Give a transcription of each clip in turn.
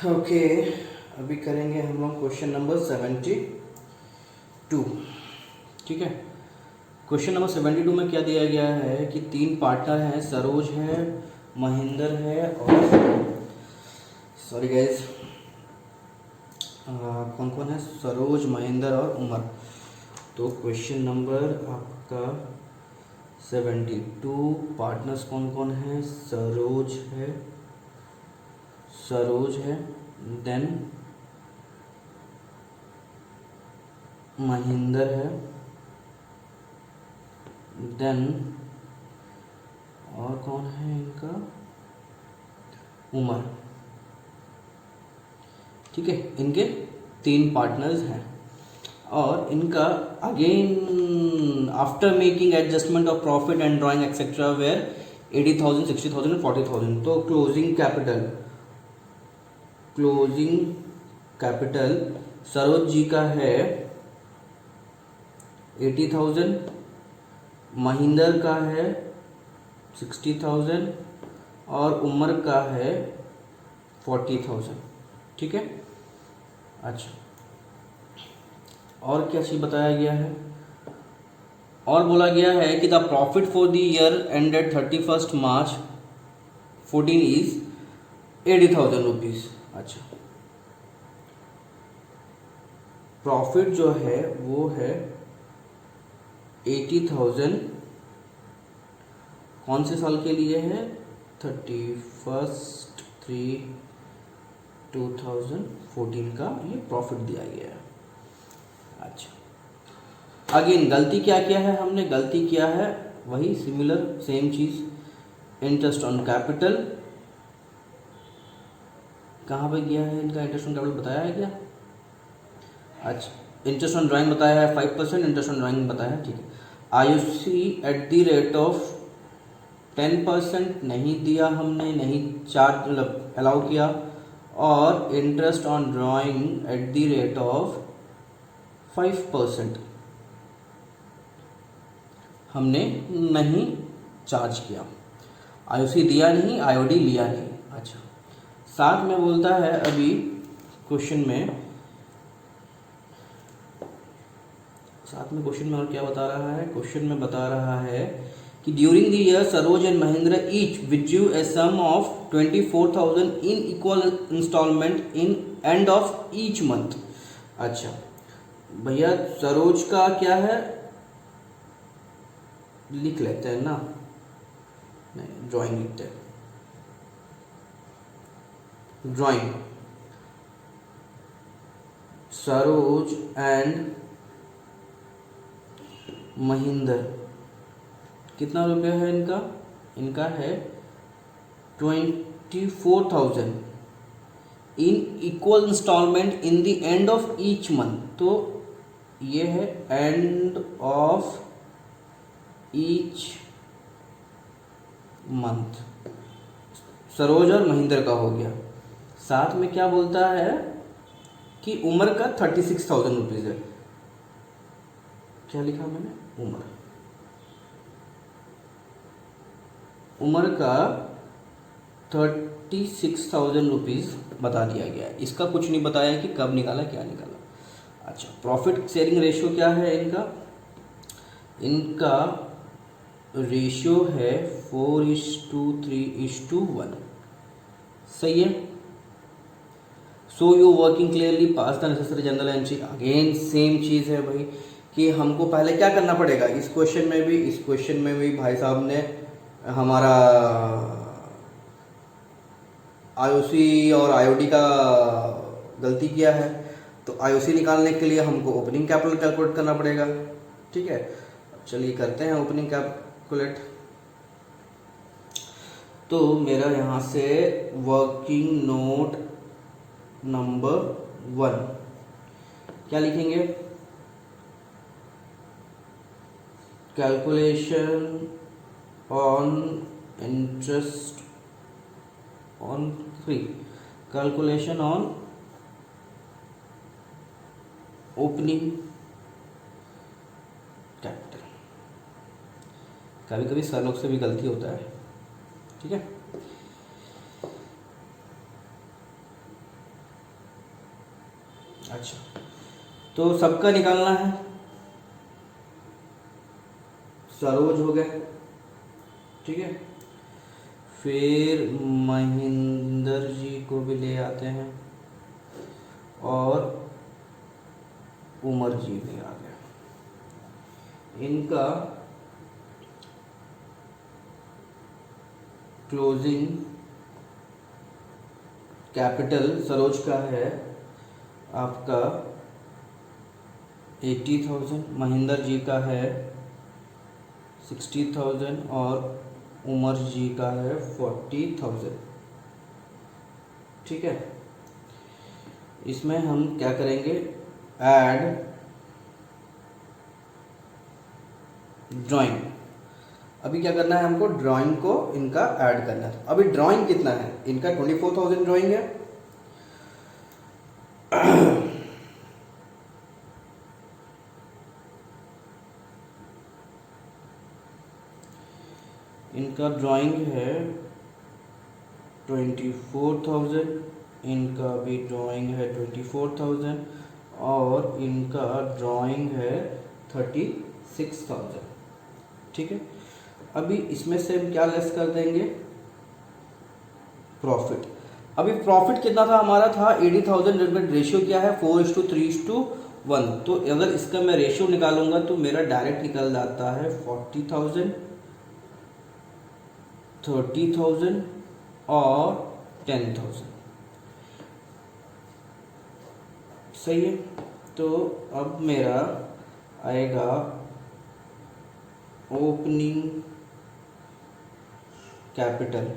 Okay, अभी करेंगे हम लोग क्वेश्चन नंबर 72। ठीक है, क्वेश्चन नंबर 72 में क्या दिया गया है कि 3 पार्टनर हैं, सरोज है, महेंद्र है और सॉरी गाइज, कौन कौन है, सरोज, महेंद्र और उमर। तो क्वेश्चन नंबर आपका 72, पार्टनर्स कौन कौन है, सरोज है, देन महेंद्र है, देन और कौन है इनका, उमर। ठीक है, इनके 3 पार्टनर्स हैं और इनका again after making adjustment of profit and drawing etcetera were 80,000, 60,000 and 40,000। तो क्लोजिंग कैपिटल सरोज जी का है 80,000, महेंद्र का है 60,000 और उमर का है 40,000। ठीक है, अच्छा, और क्या चीज़ बताया गया है, और बोला गया है कि the profit for the year ended 31 March 14 is 80,000 rupees. अच्छा, प्रॉफिट जो है वो है 80,000, कौन से साल के लिए है, 31/3/2014 का ये प्रॉफिट दिया गया है। अच्छा, अगेन गलती क्या किया है हमने, गलती किया है वही similar same cheese, interest on capital. कहाँ पे गया है इनका इंटरेस्ट ऑन कैपिटल, बताया है क्या, अच्छा, इंटरेस्ट ऑन ड्राइंग बताया है 5%, इंटरेस्ट ऑन ड्राइंग बताया है। ठीक है, Ayushi at the rate of 10% नहीं दिया हमने, नहीं चार्ज मतलब अलाउ किया, और interest on drawing at the rate of 5% हमने नहीं चार्ज किया, आईओसी दिया नहीं, आईओडी लिया नहीं। अच्छा, साथ में बोलता है अभी क्वेश्चन में और क्या बता रहा है, क्वेश्चन में बता रहा है कि during the year Saroj and Mahendra each withdrew a sum of 24,000 in equal instalment in end of each month. अच्छा भैया, सरोज का क्या है, लिख लेते हैं ना, नहीं ड्राइंग लिखते हैं, ड्राइंग सरोज एंड महेंद्र कितना रुपया है इनका, इनका है 24,000 in equal instalment in the end of each month. तो ये है end of each month, Saroj और महेंद्र का हो गया। साथ में क्या बोलता है कि उमर का 36,000 रुपीज़ है, क्या लिखा मैंने, उमर का 36,000 रुपीज़ बता दिया गया है। इसका कुछ नहीं बताया कि कब निकाला, क्या निकाला। अच्छा, प्रॉफिट शेयरिंग रेशियो क्या है इनका रेशियो है 4:3:1। सही है। So you working clearly pass the necessary general entry. Again same चीज़ है भाई कि हमको पहले क्या करना पड़ेगा, इस क्वेश्चन में भी भाई साहब ने हमारा आईओसी और आईओडी का गलती किया है। तो आईओसी निकालने के लिए हमको ओपनिंग कैपिटल कैलकुलेट करना पड़ेगा। ठीक है, चलिए करते हैं ओपनिंग कैलकुलेट। तो मेरा यहाँ से वर्किंग नोट नंबर 1 क्या लिखेंगे, calculation on interest on calculation on opening capital. कभी कभी सर लोग से भी गलती होता है। ठीक है, अच्छा, तो सबका निकालना है। सरोज हो गया, ठीक है, फिर महेंद्र जी को भी ले आते हैं और उमर जी भी आ गए। इनका क्लोजिंग कैपिटल सरोज का है आपका 80,000, महेंद्र जी का है 60,000 और उमर जी का है 40,000। ठीक है, इसमें हम क्या करेंगे, ऐड ड्राइंग। अभी क्या करना है हमको, ड्राइंग को इनका ऐड करना है। अभी ड्राइंग कितना है इनका, 24,000 ड्राइंग है। इनका ड्राइंग है 24,000, इनका भी ड्राइंग है 24,000 और इनका ड्राइंग है 36,000। ठीक है, अभी इसमें से हम क्या लेस कर देंगे, प्रॉफिट। अभी प्रॉफिट कितना था हमारा, था 80,000 डिवाइडेड, रेशियो क्या है 4:3:1। तो अगर इसका मैं रेशियो निकालूंगा तो मेरा डायरेक्ट निकल जाता है 40,000, 30,000 और 10,000। सही है, तो अब मेरा आएगा ओपनिंग कैपिटल,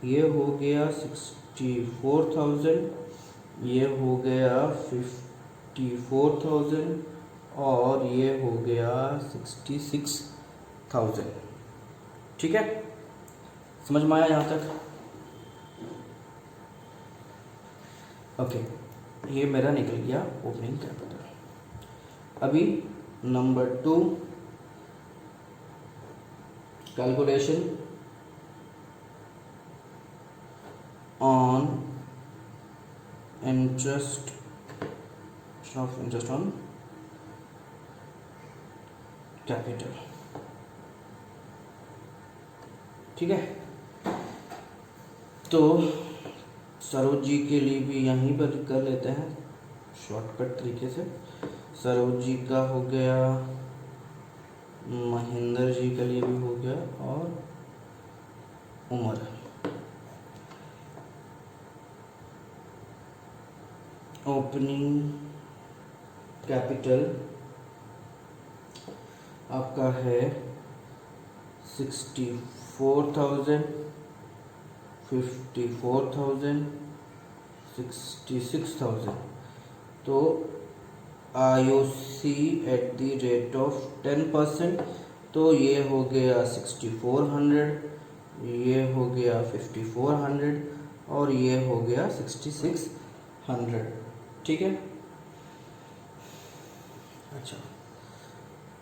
ये हो गया 64,000, ये हो गया 54,000 और ये हो गया 66,000। ठीक है, समझ में आया यहाँ तक? ओके, ये मेरा निकल गया ओपनिंग कैपिटल। अभी number 2, calculation on interest on capital. ठीक है, तो सरोज जी के लिए भी यहीं पर कर लेते हैं शॉर्टकट तरीके से। सरोज जी का हो गया, महेंद्र जी के लिए भी हो गया और उमर। ओपनिंग कैपिटल आपका है 64,000, 54,000, 66,000। तो IOC at the rate of 10%, तो ये हो गया 6400, ये हो गया 5400 और ये हो गया 6600। ठीक है, अच्छा,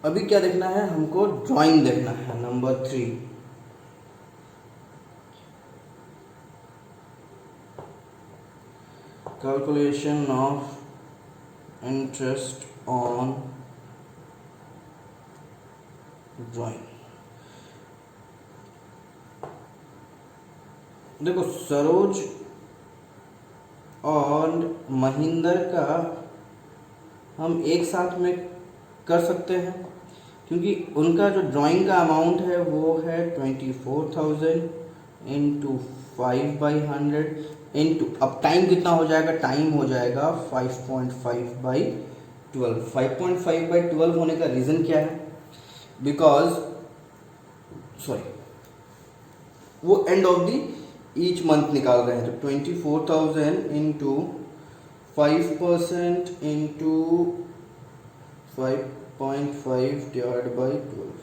अभी क्या देखना है हमको, ड्राइंग देखना है। Number 3, calculation of interest on drawing. देखो, सरोज और महेंद्र का हम एक साथ में कर सकते हैं, क्योंकि उनका जो ड्राइंग का अमाउंट है वो है 24,000 इंटू 5/100 इंटू, अब टाइम कितना हो जाएगा, टाइम हो जाएगा 5.5/12। 5.5/12 होने का रीज़न क्या है, बिकॉज वो end of the each month निकाल रहे हैं। तो 24,000 into 5% into 5.5 divide by 12,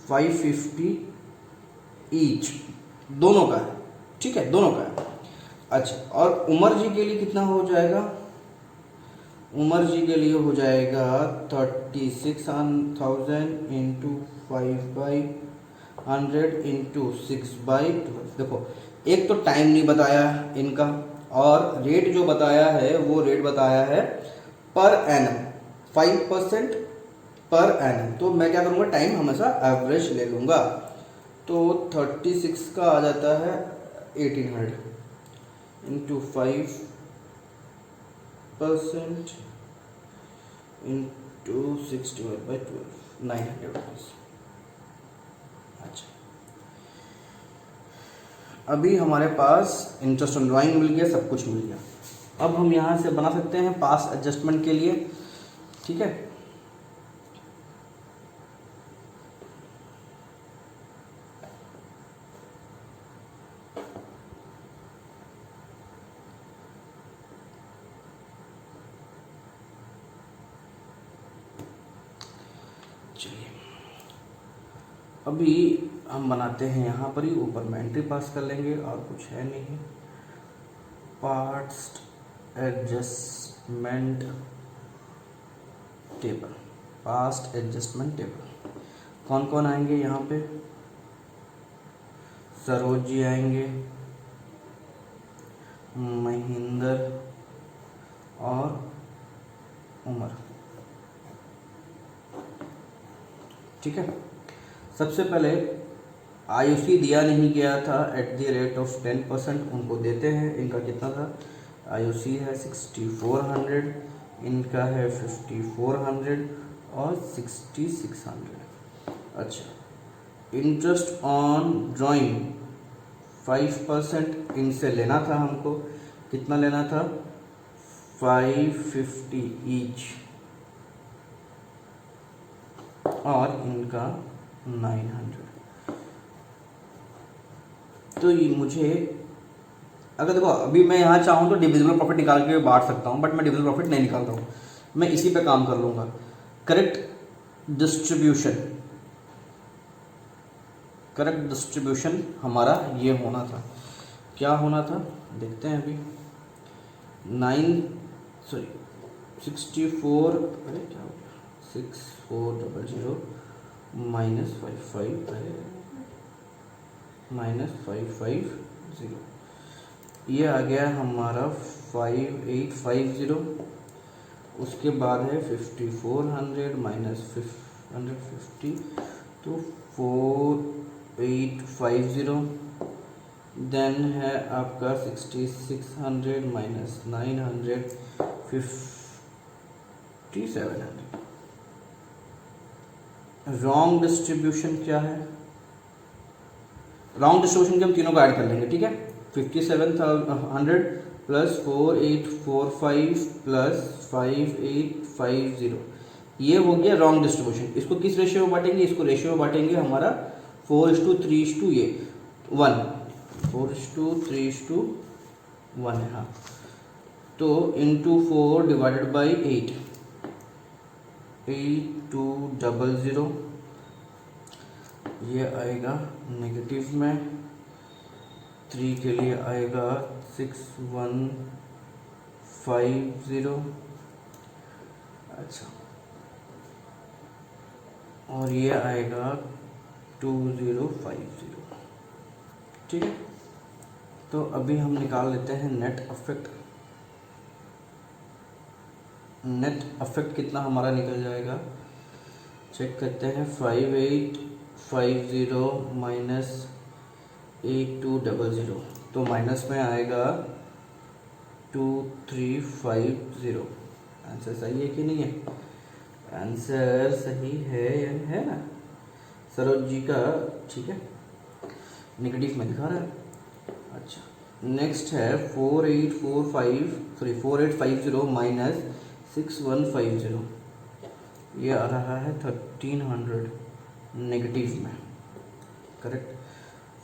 550 each, दोनों का है। ठीक है, दोनों का है। अच्छा, और उमर जी के लिए कितना हो जाएगा, उमर जी के लिए हो जाएगा 36,000 इंटू 5/100 इंटू 6/12। देखो, एक तो टाइम नहीं बताया इनका, और रेट जो बताया है वो रेट बताया है पर एनम, 5% पर एनम। तो मैं क्या करूँगा, टाइम हमेशा एवरेज ले लूँगा। तो 36 का आ जाता है 1800 इंटू 5% इंटू 6/12, 900 रुपीज़। अच्छा, अभी हमारे पास इंटरेस्ट ऑन ड्राइंग मिल गया, सब कुछ मिल गया। अब हम यहाँ से बना सकते हैं पास एडजस्टमेंट के लिए, ठीक है। चलिए अभी हम बनाते हैं यहाँ पर ही, ऊपर में एंट्री पास कर लेंगे और कुछ है नहीं। Past adjustment table, past adjustment table कौन कौन आएंगे यहाँ पे, सरोज जी आएंगे, महेंद्र और उमर, ठीक है। सबसे पहले आयुषी दिया नहीं गया था @ 10%, उनको देते हैं। इनका कितना था, आयुषी है 6400, इनका है 5400 और 6600। अच्छा, इंटरेस्ट ऑन ड्राइंग 5% इनसे लेना था हमको, कितना लेना था, 550 ईच, और इनका 900। तो ये मुझे, अगर देखो अभी मैं यहाँ चाहूँ तो डिविजिबल प्रॉफिट निकाल के बांट सकता हूँ, बट मैं डिविजिबल प्रॉफिट नहीं निकाल रहा हूँ, मैं इसी पे काम कर लूँगा। करेक्ट डिस्ट्रीब्यूशन, करेक्ट डिस्ट्रीब्यूशन हमारा ये होना था, क्या होना था देखते हैं अभी। 64, अरे क्या हो गया, 6400 -55, अरे -550, ये आ गया हमारा 5850। उसके बाद है 5400 -150, तो 4850। देन है आपका 6600 -900, 5700। रॉन्ग डिस्ट्रीब्यूशन क्या है, रॉन्ग डिस्ट्रीब्यूशन के हम तीनों को ऐड कर लेंगे, ठीक है। 5700 प्लस 4845 प्लस 5850, ये हो गया रॉन्ग डिस्ट्रीब्यूशन। इसको किस रेशियो में बांटेंगे, इसको रेशियो में बांटेंगे हमारा 4:3 ये 1, 4:3 है, हाँ। तो इंटू 4 डिवाइडेड बाई 8, 8200, ये आएगा नेगेटिव में। 3 के लिए आएगा 6150, अच्छा, और ये आएगा 2050, ठीक है। तो अभी हम निकाल लेते हैं नेट अफेक्ट। नेट अफेक्ट कितना हमारा निकल जाएगा, चेक करते हैं। 5850 माइनस 8200, तो माइनस में आएगा 2350। आंसर सही है कि नहीं है, आंसर सही है ना सरोज जी का, ठीक है, नेगेटिव में दिखा रहा है। अच्छा, नेक्स्ट है 4850 माइनस 6150, ये आ रहा है 1300 नेगेटिव में, करेक्ट।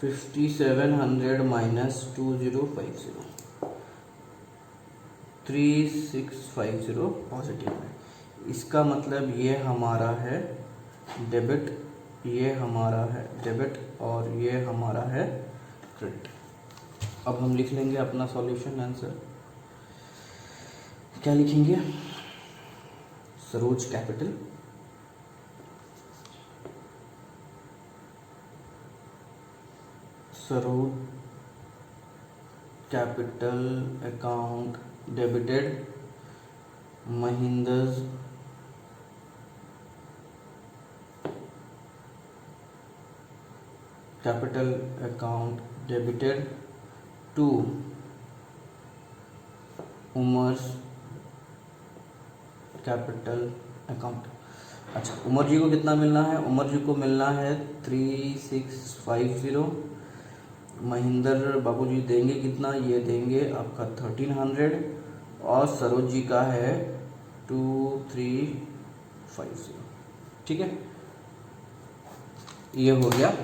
5700 माइनस 2050, 3650 पॉजिटिव में। इसका मतलब ये हमारा है डेबिट, ये हमारा है डेबिट, और ये हमारा है क्रेडिट। अब हम लिख लेंगे अपना सॉल्यूशन आंसर, क्या लिखेंगे, Saroj capital, Saroj capital account debited Mahindra's capital account debited to Umar's capital account. अच्छा, उमर जी को कितना मिलना है? उमर जी को मिलना है 3650। महिंदर बाबू जी देंगे कितना? ये देंगे आपका 1300 और सरोज जी का है 2350। ठीक है, ये हो गया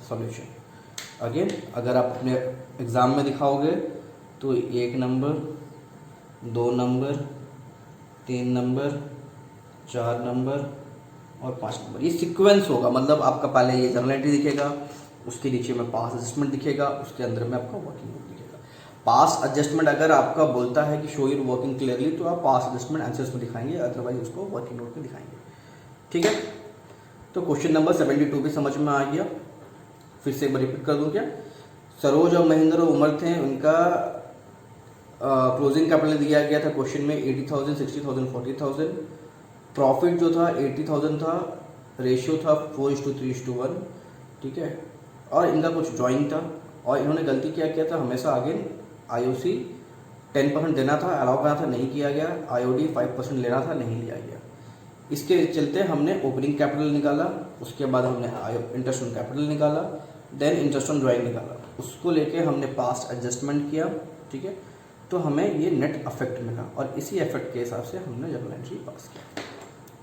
सॉल्यूशन। अगेन अगर आप अपने एग्ज़ाम में दिखाओगे तो 1 नंबर, 2 नंबर, 3 नंबर, 4 नंबर और 5 नंबर, ये सीक्वेंस होगा। मतलब आपका पहले ये जर्नल एंट्री दिखेगा, उसके नीचे में पास एडजस्टमेंट दिखेगा, उसके अंदर में आपका वर्किंग नोट दिखेगा। पास एडजस्टमेंट अगर आपका बोलता है कि शो योर वर्किंग क्लियरली तो आप पास एडजस्टमेंट आंसर्स में दिखाएंगे, अदरवाइज उसको वर्किंग नोट में दिखाएंगे। ठीक है, तो क्वेश्चन नंबर 72 भी समझ में आ गया। फिर से एक बार रिपीट कर दूं क्या? सरोज और महेंद्र और उमर थे, उनका क्लोजिंग कैपिटल दिया गया था क्वेश्चन में 80,000, 60,000, 40,000। प्रॉफिट जो था 80,000 था, रेशियो था 4:3:1। ठीक है, और इनका कुछ ड्राइंग था और इन्होंने गलती क्या किया था, हमेशा आगे आईओसी 10% देना था, अलाउ करना था, नहीं किया गया। आईओडी 5% लेना था, नहीं लिया गया। इसके चलते हमने ओपनिंग कैपिटल निकाला, उसके बाद हमने इंटरेस्ट ऑन कैपिटल निकाला, देन इंटरेस्ट ऑन ड्राइंग निकाला, उसको लेके हमने पास्ट एडजस्टमेंट किया। ठीक है, तो हमें ये नेट अफेक्ट मिला और इसी अफेक्ट के हिसाब से हमने जर्नल एंट्री पास किया।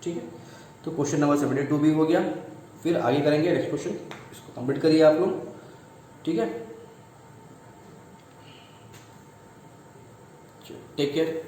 ठीक है, तो क्वेश्चन नंबर 72 भी हो गया। फिर आगे करेंगे नेक्स्ट क्वेश्चन, इसको कंप्लीट करिए आप लोग। ठीक है, टेक केयर।